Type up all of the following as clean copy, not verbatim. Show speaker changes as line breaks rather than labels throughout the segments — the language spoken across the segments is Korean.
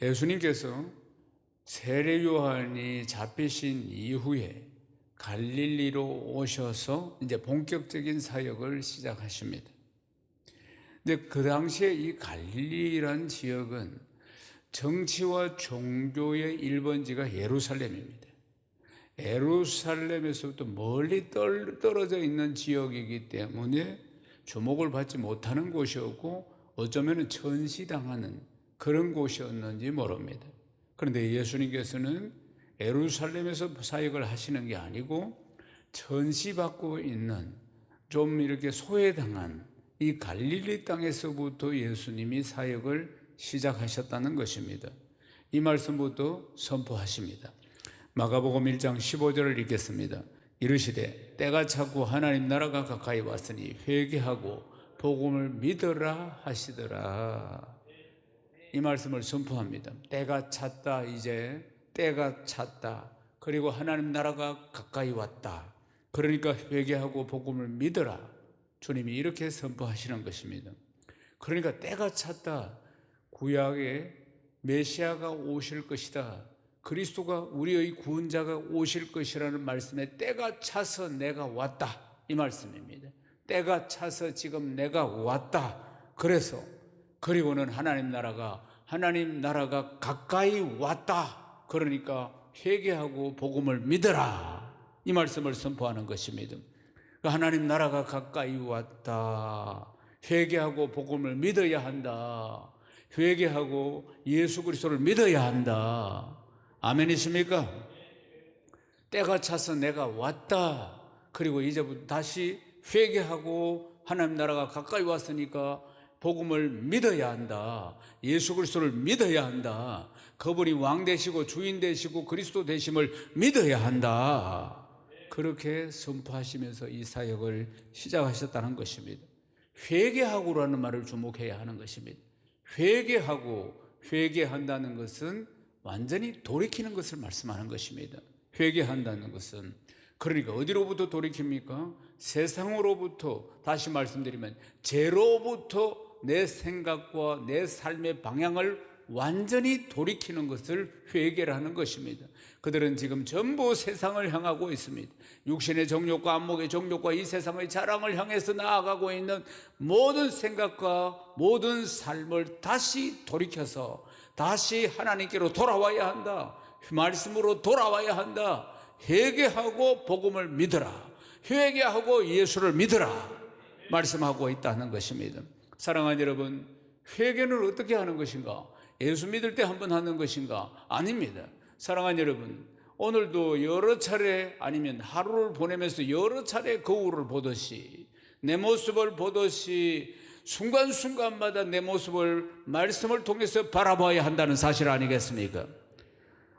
예수님께서 세례 요한이 잡히신 이후에 갈릴리로 오셔서 이제 본격적인 사역을 시작하십니다. 근데 그 당시에 이 갈릴리라는 지역은 정치와 종교의 1번지가 예루살렘입니다. 예루살렘에서부터 멀리 떨어져 있는 지역이기 때문에 주목을 받지 못하는 곳이었고 어쩌면 천시당하는 그런 곳이었는지 모릅니다. 그런데 예수님께서는 예루살렘에서 사역을 하시는 게 아니고 천시받고 있는 좀 이렇게 소외당한 이 갈릴리 땅에서부터 예수님이 사역을 시작하셨다는 것입니다. 이 말씀부터 선포하십니다. 마가복음 1장 15절을 읽겠습니다. 이르시되 때가 차고 하나님 나라가 가까이 왔으니 회개하고 복음을 믿어라 하시더라. 이 말씀을 선포합니다. 때가 찼다. 이제 때가 찼다. 그리고 하나님 나라가 가까이 왔다. 그러니까 회개하고 복음을 믿어라. 주님이 이렇게 선포하시는 것입니다. 그러니까 때가 찼다. 구약에 메시아가 오실 것이다. 그리스도가 우리의 구원자가 오실 것이라는 말씀에 때가 차서 내가 왔다. 이 말씀입니다. 때가 차서 지금 내가 왔다. 그래서 그리고는 하나님 나라가 가까이 왔다. 그러니까 회개하고 복음을 믿어라. 이 말씀을 선포하는 것입니다. 하나님 나라가 가까이 왔다. 회개하고 복음을 믿어야 한다. 회개하고 예수 그리스도를 믿어야 한다. 아멘이십니까? 때가 차서 내가 왔다. 그리고 이제부터 다시 회개하고 하나님 나라가 가까이 왔으니까 복음을 믿어야 한다. 예수 그리스도를 믿어야 한다. 그분이 왕 되시고 주인 되시고 그리스도 되심을 믿어야 한다. 그렇게 선포하시면서 이 사역을 시작하셨다는 것입니다. 회개하고라는 말을 주목해야 하는 것입니다. 회개한다는 것은 완전히 돌이키는 것을 말씀하는 것입니다. 회개한다는 것은 그러니까 어디로부터 돌이킵니까? 세상으로부터, 다시 말씀드리면 죄로부터 내 생각과 내 삶의 방향을 완전히 돌이키는 것을 회개라는 것입니다. 그들은 지금 전부 세상을 향하고 있습니다. 육신의 정욕과 안목의 정욕과 이 세상의 자랑을 향해서 나아가고 있는 모든 생각과 모든 삶을 다시 돌이켜서 다시 하나님께로 돌아와야 한다. 말씀으로 돌아와야 한다. 회개하고 복음을 믿어라. 회개하고 예수를 믿어라. 말씀하고 있다는 것입니다. 사랑하는 여러분, 회개는 어떻게 하는 것인가? 예수 믿을 때 한 번 하는 것인가? 아닙니다. 사랑하는 여러분, 오늘도 여러 차례 아니면 하루를 보내면서 여러 차례 거울을 보듯이 내 모습을 보듯이 순간순간마다 내 모습을 말씀을 통해서 바라봐야 한다는 사실 아니겠습니까?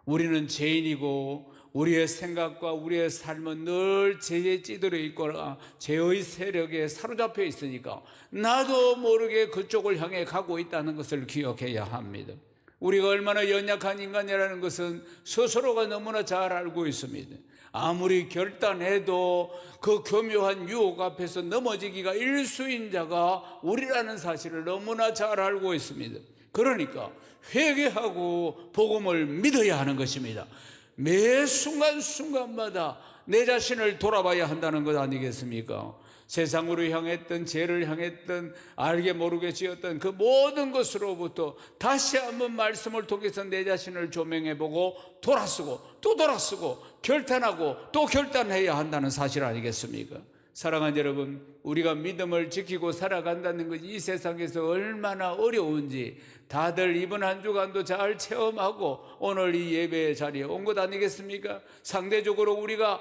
우리는 죄인이고 우리의 생각과 우리의 삶은 늘 죄에 찌들어 있거나 죄의 세력에 사로잡혀 있으니까 나도 모르게 그쪽을 향해 가고 있다는 것을 기억해야 합니다. 우리가 얼마나 연약한 인간이라는 것은 스스로가 너무나 잘 알고 있습니다. 아무리 결단해도 그 교묘한 유혹 앞에서 넘어지기가 일수인 자가 우리라는 사실을 너무나 잘 알고 있습니다. 그러니까 회개하고 복음을 믿어야 하는 것입니다. 매 순간순간마다 내 자신을 돌아봐야 한다는 것 아니겠습니까? 세상으로 향했던 죄를 향했던 알게 모르게 지었던 그 모든 것으로부터 다시 한번 말씀을 통해서 내 자신을 조명해보고 돌아서고 또 돌아서고 결단하고 또 결단해야 한다는 사실 아니겠습니까? 사랑하는 여러분, 우리가 믿음을 지키고 살아간다는 것이 이 세상에서 얼마나 어려운지 다들 이번 한 주간도 잘 체험하고 오늘 이 예배 자리에 온 것 아니겠습니까? 상대적으로 우리가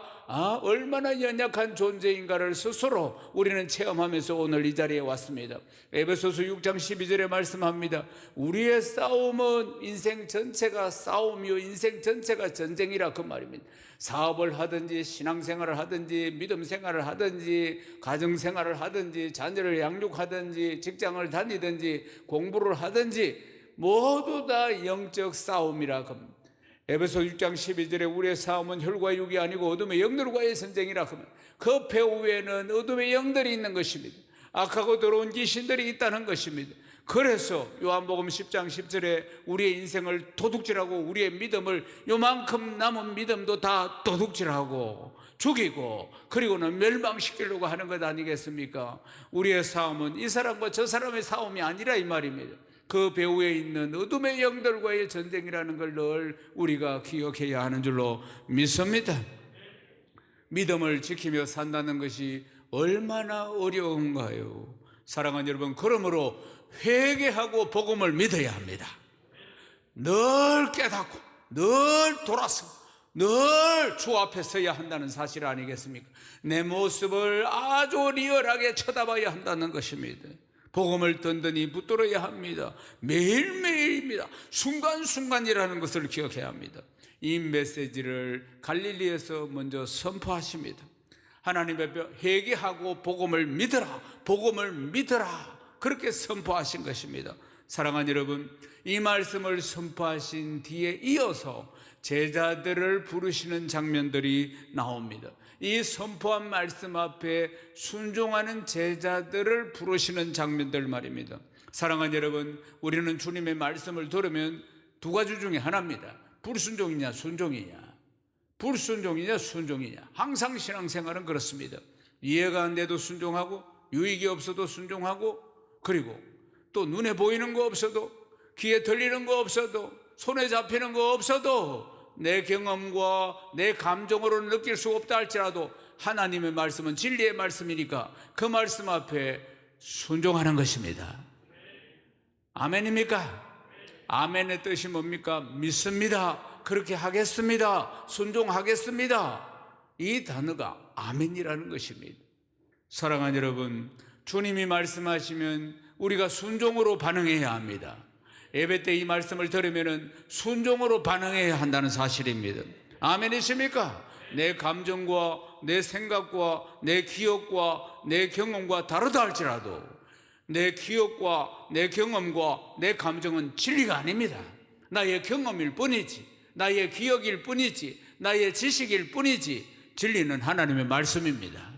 얼마나 연약한 존재인가를 스스로 우리는 체험하면서 오늘 이 자리에 왔습니다. 에베소서 6장 12절에 말씀합니다. 우리의 싸움은 인생 전체가 싸움이요 인생 전체가 전쟁이라 그 말입니다. 사업을 하든지 신앙생활을 하든지 믿음생활을 하든지 가정생활을 하든지 자녀를 양육하든지 직장을 다니든지 공부를 하든지 모두 다 영적 싸움이라 합니다. 에베소 6장 12절에 우리의 싸움은 혈과 육이 아니고 어둠의 영들과의 전쟁이라 합니다. 그 배후에는 어둠의 영들이 있는 것입니다. 악하고 더러운 귀신들이 있다는 것입니다. 그래서 요한복음 10장 10절에 우리의 인생을 도둑질하고 우리의 믿음을 요만큼 남은 믿음도 다 도둑질하고 죽이고 그리고는 멸망시키려고 하는 것 아니겠습니까? 우리의 싸움은 이 사람과 저 사람의 싸움이 아니라 이 말입니다. 그 배후에 있는 어둠의 영들과의 전쟁이라는 걸 늘 우리가 기억해야 하는 줄로 믿습니다. 믿음을 지키며 산다는 것이 얼마나 어려운가요? 사랑하는 여러분, 그러므로 회개하고 복음을 믿어야 합니다. 늘 깨닫고 늘 돌아서 늘 주 앞에 서야 한다는 사실 아니겠습니까? 내 모습을 아주 리얼하게 쳐다봐야 한다는 것입니다. 복음을 든든히 붙들어야 합니다. 매일매일입니다. 순간순간이라는 것을 기억해야 합니다. 이 메시지를 갈릴리에서 먼저 선포하십니다. 하나님의 회개하고 복음을 믿어라, 복음을 믿어라, 그렇게 선포하신 것입니다. 사랑하는 여러분, 이 말씀을 선포하신 뒤에 이어서 제자들을 부르시는 장면들이 나옵니다. 이 선포한 말씀 앞에 순종하는 제자들을 부르시는 장면들 말입니다. 사랑하는 여러분, 우리는 주님의 말씀을 들으면 두 가지 중에 하나입니다. 불순종이냐 순종이냐, 불순종이냐 순종이냐. 항상 신앙생활은 그렇습니다. 이해가 안 돼도 순종하고, 유익이 없어도 순종하고, 그리고 또 눈에 보이는 거 없어도, 귀에 들리는 거 없어도, 손에 잡히는 거 없어도, 내 경험과 내 감정으로 느낄 수 없다 할지라도 하나님의 말씀은 진리의 말씀이니까 그 말씀 앞에 순종하는 것입니다. 아멘입니까? 아멘의 뜻이 뭡니까? 믿습니다. 그렇게 하겠습니다. 순종하겠습니다. 이 단어가 아멘이라는 것입니다. 사랑하는 여러분, 주님이 말씀하시면 우리가 순종으로 반응해야 합니다. 예배 때 이 말씀을 들으면 순종으로 반응해야 한다는 사실입니다. 아멘이십니까? 내 감정과 내 생각과 내 기억과 내 경험과 다르다 할지라도 내 기억과 내 경험과 내 감정은 진리가 아닙니다. 나의 경험일 뿐이지, 나의 기억일 뿐이지, 나의 지식일 뿐이지, 진리는 하나님의 말씀입니다.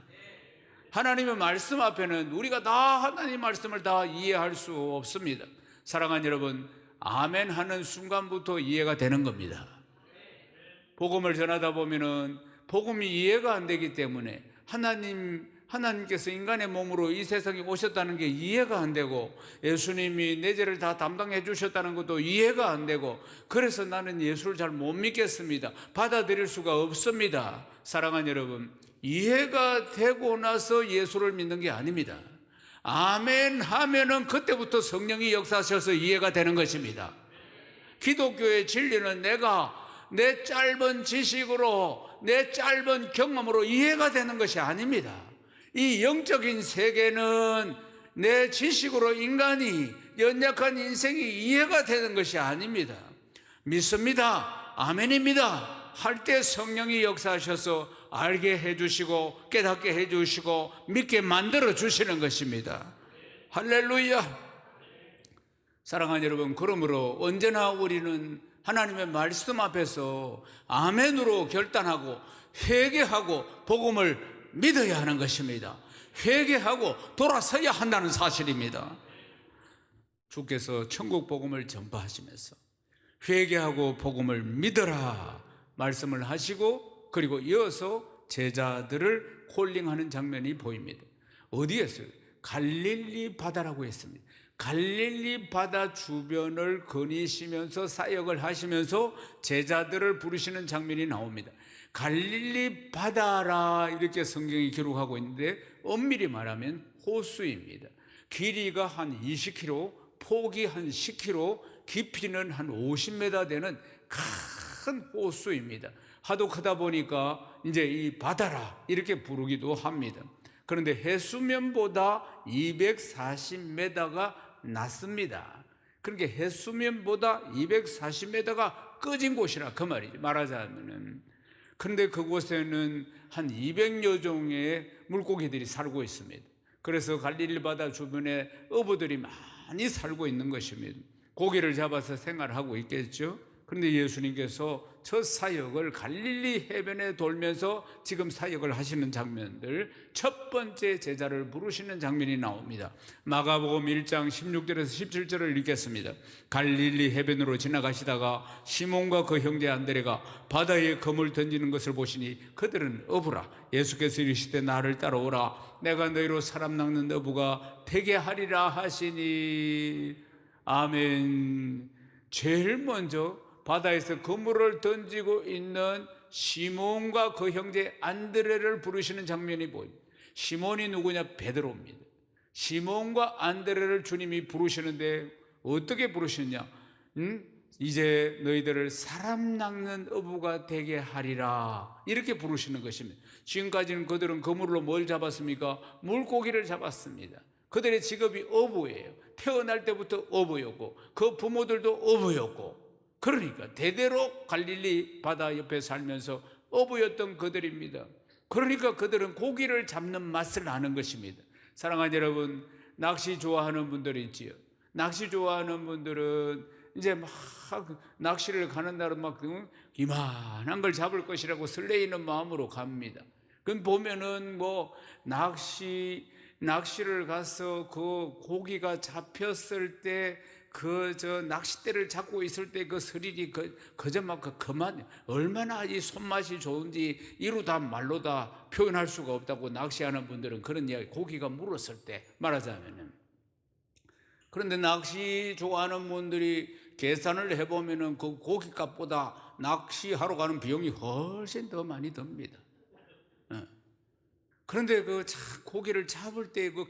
하나님의 말씀 앞에는 우리가 다 하나님의 말씀을 다 이해할 수 없습니다. 사랑하는 여러분, 아멘 하는 순간부터 이해가 되는 겁니다. 복음을 전하다 보면은 복음이 이해가 안 되기 때문에 하나님께서 인간의 몸으로 이 세상에 오셨다는 게 이해가 안 되고, 예수님이 내 죄를 다 담당해 주셨다는 것도 이해가 안 되고, 그래서 나는 예수를 잘 못 믿겠습니다. 받아들일 수가 없습니다. 사랑하는 여러분, 이해가 되고 나서 예수를 믿는 게 아닙니다. 아멘 하면은 그때부터 성령이 역사하셔서 이해가 되는 것입니다. 기독교의 진리는 내가 내 짧은 지식으로, 내 짧은 경험으로 이해가 되는 것이 아닙니다. 이 영적인 세계는 내 지식으로 인간이, 연약한 인생이 이해가 되는 것이 아닙니다. 믿습니다. 아멘입니다. 할 때 성령이 역사하셔서 알게 해주시고 깨닫게 해주시고 믿게 만들어 주시는 것입니다. 할렐루야. 사랑하는 여러분, 그러므로 언제나 우리는 하나님의 말씀 앞에서 아멘으로 결단하고 회개하고 복음을 믿어야 하는 것입니다. 회개하고 돌아서야 한다는 사실입니다. 주께서 천국 복음을 전파하시면서 회개하고 복음을 믿어라 말씀을 하시고, 그리고 이어서 제자들을 콜링하는 장면이 보입니다. 어디에서요? 갈릴리 바다라고 했습니다. 갈릴리 바다 주변을 거니시면서 사역을 하시면서 제자들을 부르시는 장면이 나옵니다. 갈릴리 바다라 이렇게 성경이 기록하고 있는데, 엄밀히 말하면 호수입니다. 길이가 한 20km, 폭이 한 10km, 깊이는 한 50m 되는 큰 호수입니다. 하도 크다 보니까 이제 이 바다라 이렇게 부르기도 합니다. 그런데 해수면보다 240m가 낮습니다. 그러니까 해수면보다 240m가 꺼진 곳이라 그 말이죠, 말하자면은. 그런데 그곳에는 한 200여 종의 물고기들이 살고 있습니다. 그래서 갈릴리 바다 주변에 어부들이 많이 살고 있는 것입니다. 고기를 잡아서 생활하고 있겠죠. 그런데 예수님께서 첫 사역을 갈릴리 해변에 돌면서 지금 사역을 하시는 장면들, 첫 번째 제자를 부르시는 장면이 나옵니다. 마가복음 1장 16절에서 17절을 읽겠습니다. 갈릴리 해변으로 지나가시다가 시몬과 그 형제 안드레가 바다에 그물 던지는 것을 보시니 그들은 어부라. 예수께서 이르시되 나를 따라오라. 내가 너희로 사람 낚는 어부가 되게 하리라 하시니. 아멘. 제일 먼저 바다에서 그물을 던지고 있는 시몬과 그 형제 안드레를 부르시는 장면이 보입니다. 시몬이 누구냐? 베드로입니다. 시몬과 안드레를 주님이 부르시는데 어떻게 부르시느냐? 이제 너희들을 사람 낚는 어부가 되게 하리라, 이렇게 부르시는 것입니다. 지금까지는 그들은 그물로 뭘 잡았습니까? 물고기를 잡았습니다. 그들의 직업이 어부예요. 태어날 때부터 어부였고 그 부모들도 어부였고, 그러니까 대대로 갈릴리 바다 옆에 살면서 어부였던 그들입니다. 그러니까 그들은 고기를 잡는 맛을 아는 것입니다. 사랑하는 여러분, 낚시 좋아하는 분들이 있지요. 낚시 좋아하는 분들은 이제 막 낚시를 가는 날은 막 이만한 걸 잡을 것이라고 설레이는 마음으로 갑니다. 그럼 보면은 뭐 낚시를 가서 그 고기가 잡혔을 때 그 낚싯대를 잡고 있을 때 그 스릴이 그저 막 그만 얼마나 이 손맛이 좋은지 이루 다 말로 다 표현할 수가 없다고 낚시하는 분들은 그런 이야기, 고기가 물었을 때 말하자면은. 그런데 낚시 좋아하는 분들이 계산을 해보면은 그 고기값보다 낚시하러 가는 비용이 훨씬 더 많이 듭니다. 그런데 그 고기를 잡을 때 그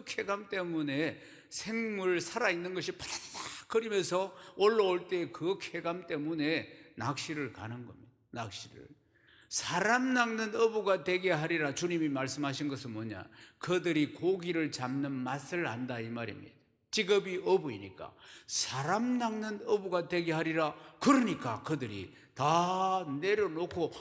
쾌감 때문에 생물 살아있는 것이 파다닥 거리면서 올라올 때 그 쾌감 때문에 낚시를 가는 겁니다. 낚시를. 사람 낚는 어부가 되게 하리라. 주님이 말씀하신 것은 뭐냐? 그들이 고기를 잡는 맛을 안다, 이 말입니다. 직업이 어부이니까 사람 낚는 어부가 되게 하리라. 그러니까 그들이 다 내려놓고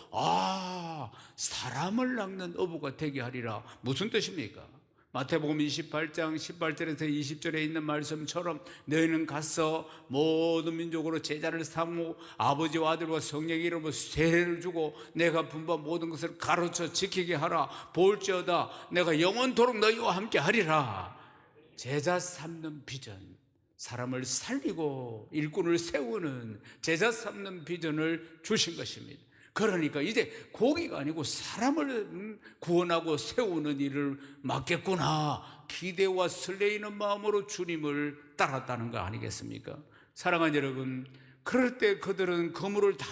사람을 낚는 어부가 되게 하리라. 무슨 뜻입니까? 마태복음 28장 18절에서 20절에 있는 말씀처럼 너희는 가서 모든 민족으로 제자를 삼고 아버지와 아들과 성령의 이름으로 세례를 주고 내가 분부한 모든 것을 가르쳐 지키게 하라. 볼지어다 내가 영원토록 너희와 함께 하리라. 제자 삼는 비전, 사람을 살리고 일꾼을 세우는 제자 삼는 비전을 주신 것입니다. 그러니까 이제 고기가 아니고 사람을 구원하고 세우는 일을 맡겠구나, 기대와 설레이는 마음으로 주님을 따랐다는 거 아니겠습니까? 사랑하는 여러분, 그럴 때 그들은 그물을 다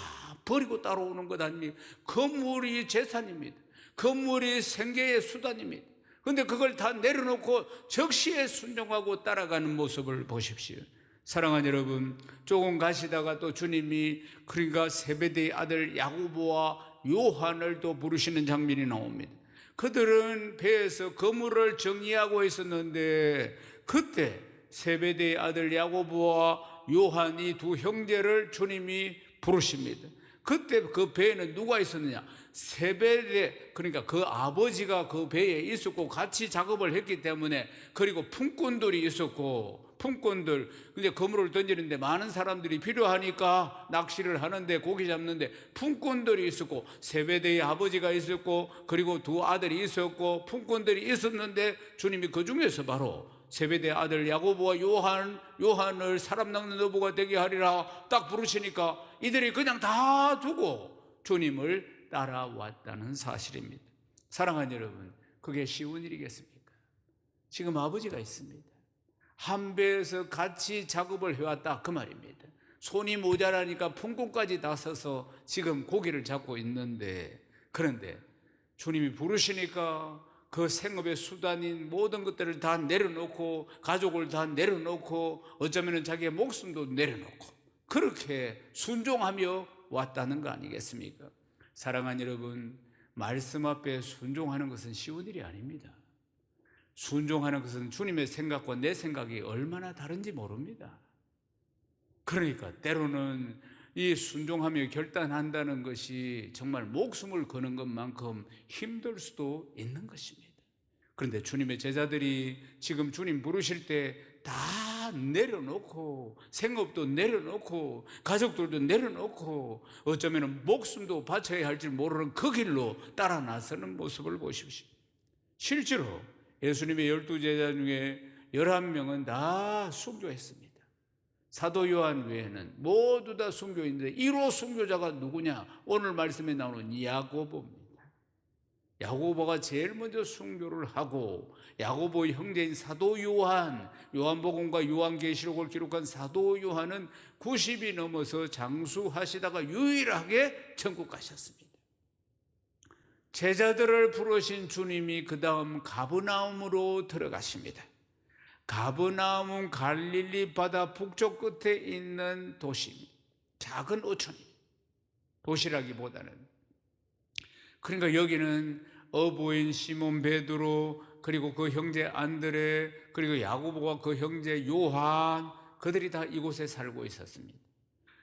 버리고 따라오는 것 아닙니까? 그물이 재산입니다. 그물이 생계의 수단입니다. 그런데 그걸 다 내려놓고 적시에 순종하고 따라가는 모습을 보십시오. 사랑하는 여러분, 조금 가시다가 또 주님이 그러니까 세베대의 아들 야고보와 요한을 또 부르시는 장면이 나옵니다. 그들은 배에서 그물을 정리하고 있었는데 그때 세베대의 아들 야고보와 요한이 두 형제를 주님이 부르십니다. 그때 그 배에는 누가 있었느냐? 세베대, 그러니까 그 아버지가 그 배에 있었고 같이 작업을 했기 때문에, 그리고 품꾼들이 있었고, 품꾼들, 근데 그물을 던지는데 많은 사람들이 필요하니까 낚시를 하는데 고기 잡는데 품꾼들이 있었고, 세베대의 아버지가 있었고, 그리고 두 아들이 있었고, 품꾼들이 있었는데 주님이 그 중에서 바로 세베대의 아들 야고보와 요한을 사람 낚는 어부가 되게 하리라 딱 부르시니까 이들이 그냥 다 두고 주님을 따라왔다는 사실입니다. 사랑하는 여러분, 그게 쉬운 일이겠습니까? 지금 아버지가 있습니다. 한 배에서 같이 작업을 해왔다, 그 말입니다. 손이 모자라니까 품꾼까지 다 서서 지금 고기를 잡고 있는데, 그런데 주님이 부르시니까 그 생업의 수단인 모든 것들을 다 내려놓고, 가족을 다 내려놓고, 어쩌면 자기의 목숨도 내려놓고 그렇게 순종하며 왔다는 거 아니겠습니까? 사랑하는 여러분, 말씀 앞에 순종하는 것은 쉬운 일이 아닙니다. 순종하는 것은 주님의 생각과 내 생각이 얼마나 다른지 모릅니다. 그러니까 때로는 이 순종하며 결단한다는 것이 정말 목숨을 거는 것만큼 힘들 수도 있는 것입니다. 그런데 주님의 제자들이 지금 주님 부르실 때 다 내려놓고 생업도 내려놓고 가족들도 내려놓고 어쩌면 목숨도 바쳐야 할 줄 모르는 그 길로 따라 나서는 모습을 보십시오. 실제로 예수님의 12제자 중에 11명은 다 순교했습니다. 사도 요한 외에는 모두 다 순교인데 1호 순교자가 누구냐? 오늘 말씀에 나오는 야고보입니다. 야고보가 제일 먼저 순교를 하고 야고보 형제인 사도 요한, 요한복음과 요한계시록을 기록한 사도 요한은 90이 넘어서 장수하시다가 유일하게 천국 가셨습니다. 제자들을 부르신 주님이 그 다음 가버나움으로 들어가십니다. 가버나움은 갈릴리 바다 북쪽 끝에 있는 도시입니다. 작은 어촌입니다. 도시라기보다는. 그러니까 여기는 어부인 시몬 베드로, 그리고 그 형제 안드레, 그리고 야고보와 그 형제 요한, 그들이 다 이곳에 살고 있었습니다.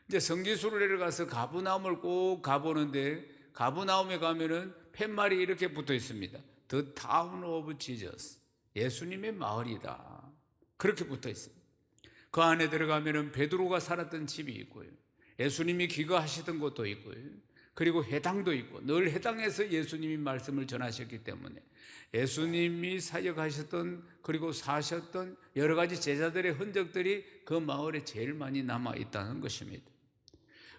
이제 성지순례를 내려가서 가버나움을 꼭 가보는데, 가버나움에 가면은 팻말이 이렇게 붙어 있습니다. The town of Jesus. 예수님의 마을이다. 그렇게 붙어 있습니다. 그 안에 들어가면은 베드로가 살았던 집이 있고요. 예수님이 기거하시던 곳도 있고요. 그리고 회당도 있고, 늘 회당에서 예수님이 말씀을 전하셨기 때문에 예수님이 사역하셨던, 그리고 사셨던 여러 가지 제자들의 흔적들이 그 마을에 제일 많이 남아 있다는 것입니다.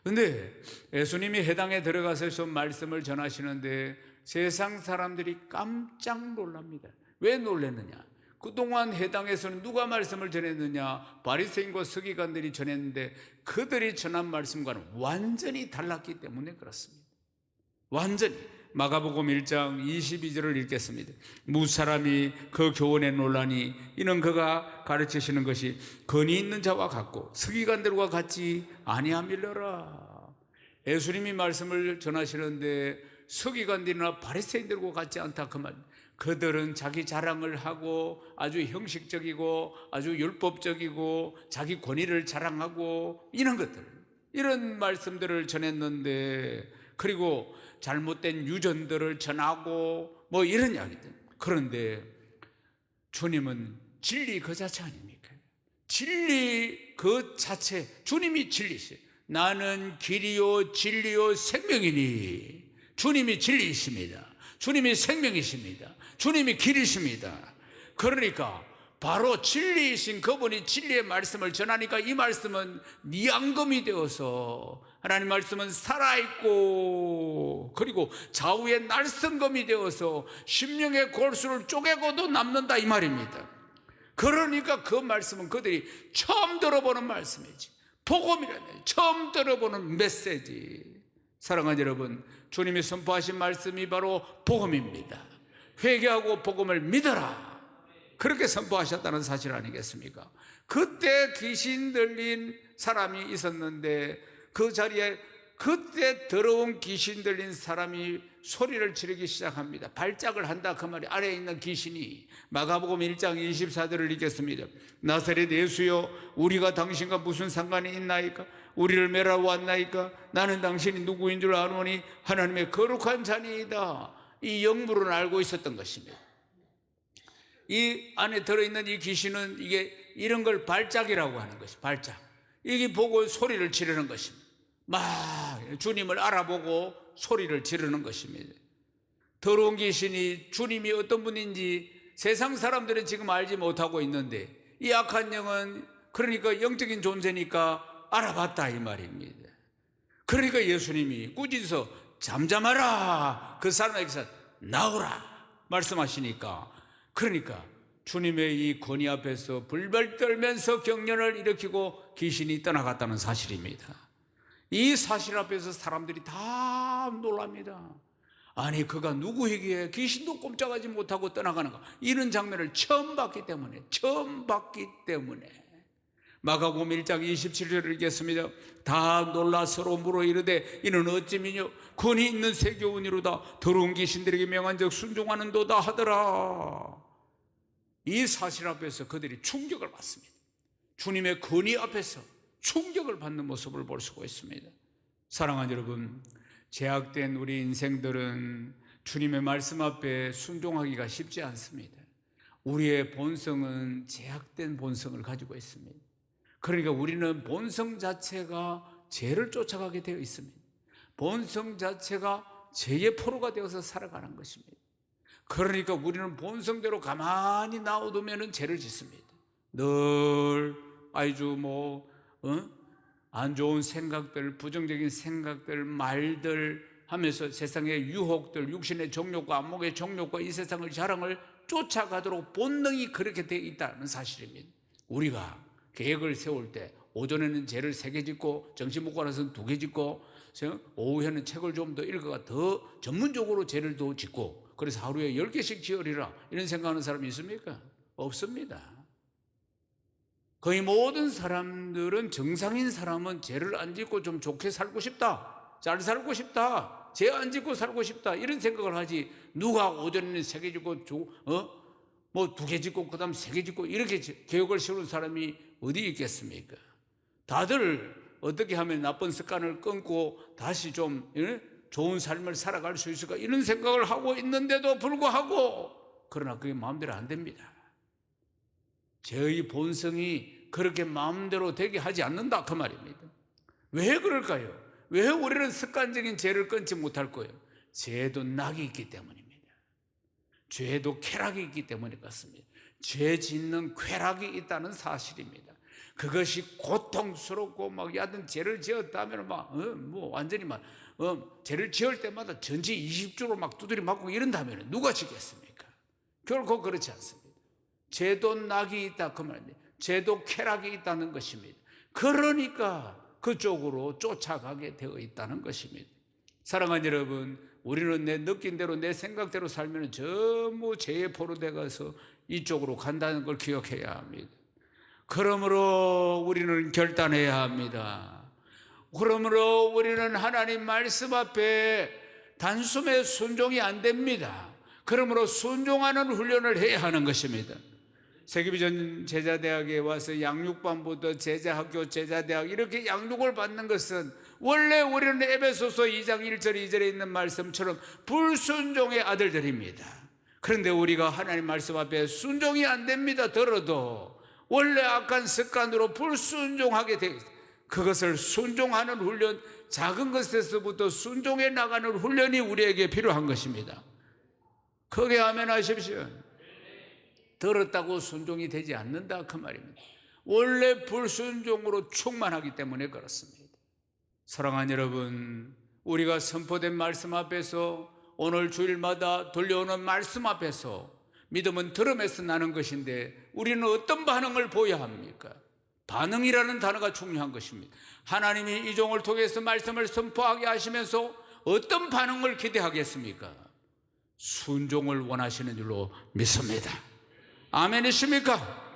그런데 예수님이 회당에 들어가서 좀 말씀을 전하시는데 세상 사람들이 깜짝 놀랍니다. 왜 놀랐느냐? 그동안 회당에서는 누가 말씀을 전했느냐? 바리새인과 서기관들이 전했는데 그들이 전한 말씀과는 완전히 달랐기 때문에 그렇습니다. 완전히. 마가복음 1장 22절을 읽겠습니다. 무사람이 그 교훈에 놀라니 이는 그가 가르치시는 것이 권위 있는 자와 같고 서기관들과 같지 아니함이러라. 예수님이 말씀을 전하시는데 서기관들이나 바리새인들과 같지 않다 그 말. 그들은 자기 자랑을 하고 아주 형식적이고 아주 율법적이고 자기 권위를 자랑하고 이런 것들, 이런 말씀들을 전했는데, 그리고 잘못된 유전들을 전하고 뭐 이런 이야기들. 그런데 주님은 진리 그 자체 아닙니까? 진리 그 자체, 주님이 진리시에요. 나는 길이요 진리요 생명이니. 주님이 진리이십니다. 주님이 생명이십니다. 주님이 길이십니다. 그러니까 바로 진리이신 그분이 진리의 말씀을 전하니까 이 말씀은 미앙금이 되어서, 하나님 말씀은 살아있고 그리고 좌우의 날성금이 되어서 심령의 골수를 쪼개고도 남는다 이 말입니다. 그러니까 그 말씀은 그들이 처음 들어보는 말씀이지, 복음이라면 처음 들어보는 메시지. 사랑하는 여러분, 주님이 선포하신 말씀이 바로 복음입니다. 회개하고 복음을 믿어라, 그렇게 선포하셨다는 사실 아니겠습니까? 그때 귀신 들린 사람이 있었는데 그 자리에 그때 더러운 귀신 들린 사람이 소리를 지르기 시작합니다. 발작을 한다 그 말이. 아래에 있는 귀신이. 마가복음 1장 24절을 읽겠습니다. 나사렛 예수여, 우리가 당신과 무슨 상관이 있나이까? 우리를 매라고 왔나이까? 나는 당신이 누구인 줄 아노니 하나님의 거룩한 자니이다. 이 영물은 알고 있었던 것입니다. 이 안에 들어있는 이 귀신은 이게 이런 걸 발작이라고 하는 것이, 발작. 이게 보고 소리를 지르는 것입니다. 막 주님을 알아보고 소리를 지르는 것입니다. 더러운 귀신이 주님이 어떤 분인지 세상 사람들은 지금 알지 못하고 있는데 이 악한 영은, 그러니까 영적인 존재니까 알아봤다 이 말입니다. 그러니까 예수님이 꾸짖어서 잠잠하라, 그 사람에게서 나오라 말씀하시니까, 그러니까 주님의 이 권위 앞에서 불벌 떨면서 경련을 일으키고 귀신이 떠나갔다는 사실입니다. 이 사실 앞에서 사람들이 다 놀랍니다. 아니 그가 누구이기에 귀신도 꼼짝하지 못하고 떠나가는가, 이런 장면을 처음 봤기 때문에 마가복음 1장 27절을 읽겠습니다. 다 놀라 서로 물어 이르되 이는 어찌미뇨 권위 있는 새 교훈이로다. 더러운 귀신들에게 명한 적 순종하는도다 하더라. 이 사실 앞에서 그들이 충격을 받습니다. 주님의 권위 앞에서 충격을 받는 모습을 볼 수가 있습니다. 사랑하는 여러분, 제약된 우리 인생들은 주님의 말씀 앞에 순종하기가 쉽지 않습니다. 우리의 본성은 제약된 본성을 가지고 있습니다. 그러니까 우리는 본성 자체가 죄를 쫓아가게 되어 있습니다. 본성 자체가 죄의 포로가 되어서 살아가는 것입니다. 그러니까 우리는 본성대로 가만히 놔두면 죄를 짓습니다. 늘 아주 안 좋은 생각들, 부정적인 생각들, 말들 하면서 세상의 유혹들, 육신의 정욕과 안목의 정욕과 이 세상의 자랑을 쫓아가도록 본능이 그렇게 되어 있다는 사실입니다. 우리가 계획을 세울 때 오전에는 죄를 3개 짓고 정신 먹고 나서는 2개 짓고 오후에는 책을 좀 더 읽어가 더 전문적으로 죄를 더 짓고 그래서 하루에 10개씩 지으리라 이런 생각하는 사람이 있습니까? 없습니다. 거의 모든 사람들은 정상인 사람은 죄를 안 짓고 좀 좋게 살고 싶다, 잘 살고 싶다, 죄 안 짓고 살고 싶다 이런 생각을 하지 누가 오전에는 3개 짓고 2개 짓고 그 다음 3개 짓고 이렇게 계획을 세우는 사람이 어디 있겠습니까? 다들 어떻게 하면 나쁜 습관을 끊고 다시 좀 좋은 삶을 살아갈 수 있을까 이런 생각을 하고 있는데도 불구하고 그러나 그게 마음대로 안 됩니다. 죄의 본성이 그렇게 마음대로 되게 하지 않는다 그 말입니다. 왜 그럴까요? 왜 우리는 습관적인 죄를 끊지 못할 거예요? 죄도 낙이 있기 때문입니다. 죄도 쾌락이 있기 때문에 그렇습니다. 죄 짓는 쾌락이 있다는 사실입니다. 그것이 고통스럽고 야든 죄를 지었다면 완전히 죄를 지을 때마다 전지 20주로 두드려 맞고 이런다면 누가 지겠습니까? 결코 그렇지 않습니다. 죄도 낙이 있다 그 말입니다. 죄도 쾌락이 있다는 것입니다. 그러니까 그쪽으로 쫓아가게 되어 있다는 것입니다. 사랑하는 여러분, 우리는 내 느낀 대로 내 생각대로 살면 전부 죄의 포로 되어서 이쪽으로 간다는 걸 기억해야 합니다. 그러므로 우리는 결단해야 합니다. 그러므로 우리는 하나님 말씀 앞에 단숨에 순종이 안 됩니다. 그러므로 순종하는 훈련을 해야 하는 것입니다. 세계비전 제자대학에 와서 양육반부터 제자학교, 제자대학 이렇게 양육을 받는 것은 원래 우리는 에베소서 2장 1절 2절에 있는 말씀처럼 불순종의 아들들입니다. 그런데 우리가 하나님 말씀 앞에 순종이 안 됩니다. 들어도 원래 악한 습관으로 불순종하게 돼 있어요. 그것을 순종하는 훈련, 작은 것에서부터 순종해 나가는 훈련이 우리에게 필요한 것입니다. 크게 아멘 하십시오. 들었다고 순종이 되지 않는다 그 말입니다. 원래 불순종으로 충만하기 때문에 그렇습니다. 사랑하는 여러분, 우리가 선포된 말씀 앞에서 오늘 주일마다 들려오는 말씀 앞에서 믿음은 들음에서 나는 것인데 우리는 어떤 반응을 보여야 합니까? 반응이라는 단어가 중요한 것입니다. 하나님이 이 종을 통해서 말씀을 선포하게 하시면서 어떤 반응을 기대하겠습니까? 순종을 원하시는 줄로 믿습니다. 아멘이십니까?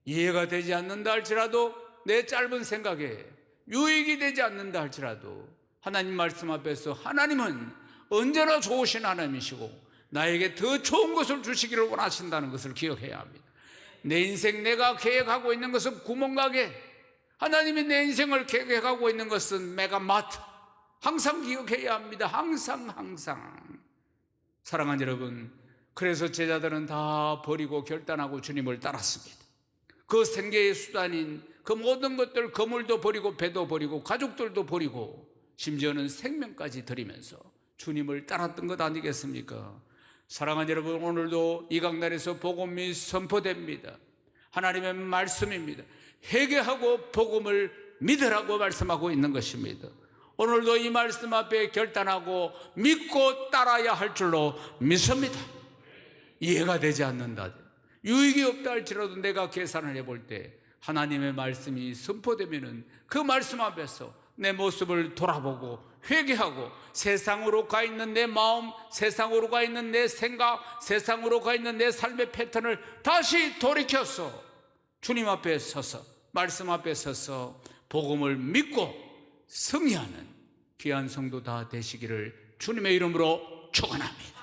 이해가 되지 않는다 할지라도 내 짧은 생각에 유익이 되지 않는다 할지라도 하나님 말씀 앞에서 하나님은 언제나 좋으신 하나님이시고 나에게 더 좋은 것을 주시기를 원하신다는 것을 기억해야 합니다. 내 인생 내가 계획하고 있는 것은 구멍가게, 하나님이 내 인생을 계획하고 있는 것은 메가마트. 항상 기억해야 합니다. 항상. 사랑하는 여러분, 그래서 제자들은 다 버리고 결단하고 주님을 따랐습니다. 그 생계의 수단인 그 모든 것들, 거물도 버리고 배도 버리고 가족들도 버리고 심지어는 생명까지 드리면서 주님을 따랐던 것 아니겠습니까? 사랑하는 여러분, 오늘도 이 강단에서 복음이 선포됩니다. 하나님의 말씀입니다. 회개하고 복음을 믿으라고 말씀하고 있는 것입니다. 오늘도 이 말씀 앞에 결단하고 믿고 따라야 할 줄로 믿습니다. 이해가 되지 않는다, 유익이 없다 할지라도 내가 계산을 해볼 때 하나님의 말씀이 선포되면은 그 말씀 앞에서 내 모습을 돌아보고 회개하고 세상으로 가 있는 내 마음, 세상으로 가 있는 내 생각, 세상으로 가 있는 내 삶의 패턴을 다시 돌이켜서 주님 앞에 서서 말씀 앞에 서서 복음을 믿고 승리하는 귀한 성도 다 되시기를 주님의 이름으로 축원합니다.